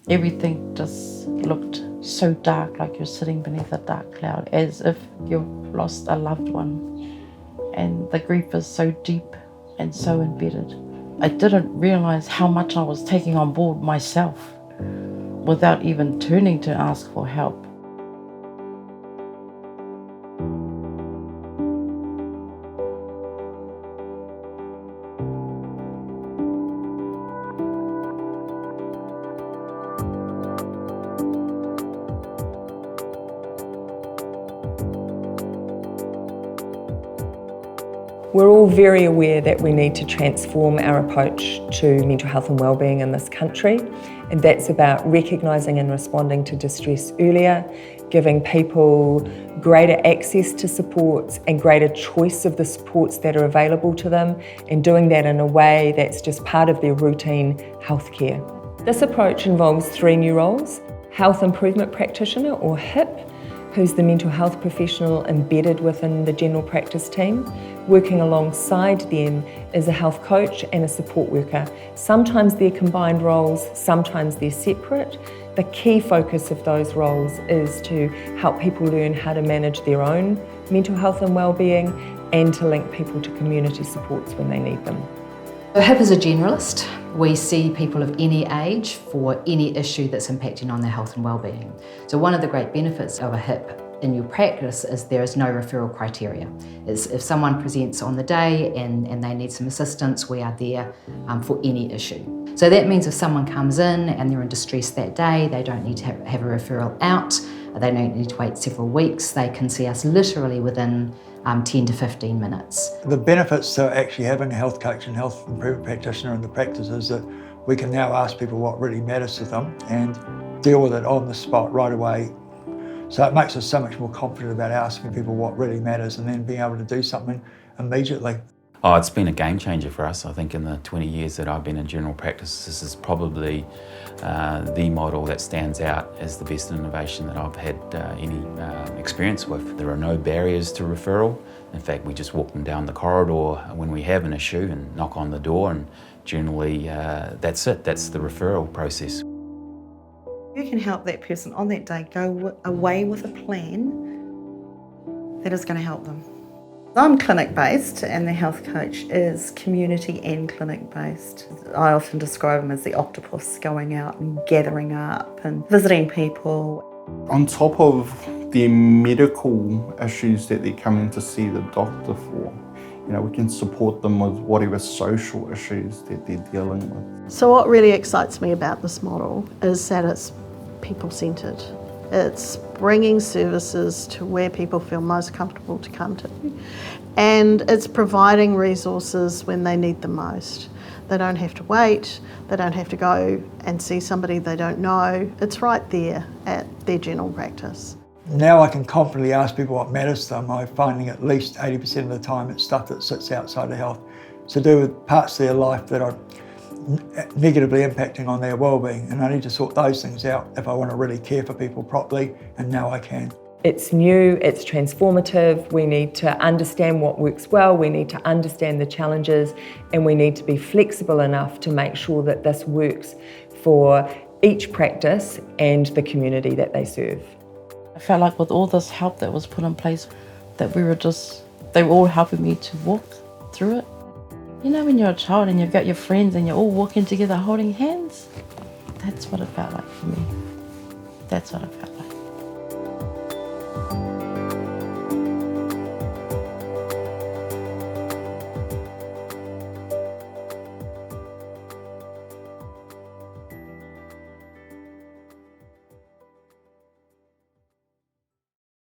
Everything just looked so dark, like you're sitting beneath a dark cloud, as if you've lost a loved one. And the grief is so deep and so embedded. I didn't realize how much I was taking on board myself without even turning to ask for help. We're all very aware that we need to transform our approach to mental health and wellbeing in this country, and that's about recognising and responding to distress earlier, giving people greater access to supports and greater choice of the supports that are available to them, and doing that in a way that's just part of their routine healthcare. This approach involves 3 new roles: Health Improvement Practitioner, or HIP, who's the mental health professional embedded within the general practice team. Working alongside them is a health coach and a support worker. Sometimes they're combined roles, sometimes they're separate. The key focus of those roles is to help people learn how to manage their own mental health and wellbeing, and to link people to community supports when they need them. So HIP is a generalist. We see people of any age for any issue that's impacting on their health and wellbeing. So one of the great benefits of a HIP in your practice is there is no referral criteria. If someone presents on the day and they need some assistance, we are there for any issue. So that means if someone comes in and they're in distress that day, they don't need to have a referral out, they don't need to wait several weeks, they can see us literally within 10 to 15 minutes. The benefits to actually having a health coach and health improvement practitioner in the practice is that we can now ask people what really matters to them and deal with it on the spot right away. So it makes us so much more confident about asking people what really matters and then being able to do something immediately. Oh, it's been a game changer for us. I think in the 20 years that I've been in general practice, this is probably the model that stands out as the best innovation that I've had any experience with. There are no barriers to referral. In fact, we just walk them down the corridor when we have an issue and knock on the door, and generally that's it. That's the referral process. You can help that person on that day go away with a plan that is going to help them. I'm clinic-based and the health coach is community and clinic-based. I often describe them as the octopus, going out and gathering up and visiting people. On top of the medical issues that they're coming to see the doctor for, we can support them with whatever social issues that they're dealing with. So what really excites me about this model is that it's people-centred. It's bringing services to where people feel most comfortable to come to, and it's providing resources when they need them most. They don't have to wait, they don't have to go and see somebody they don't know. It's right there at their general practice. Now I can confidently ask people what matters to them. I'm finding at least 80% of the time it's stuff that sits outside of health. It's to do with parts of their life that are negatively impacting on their well-being, and I need to sort those things out if I want to really care for people properly, and now I can. It's new, it's transformative, we need to understand what works well, we need to understand the challenges, and we need to be flexible enough to make sure that this works for each practice and the community that they serve. I felt like with all this help that was put in place, that they were all helping me to walk through it. You know, when you're a child and you've got your friends and you're all walking together holding hands, that's what it felt like for me. That's what it felt like.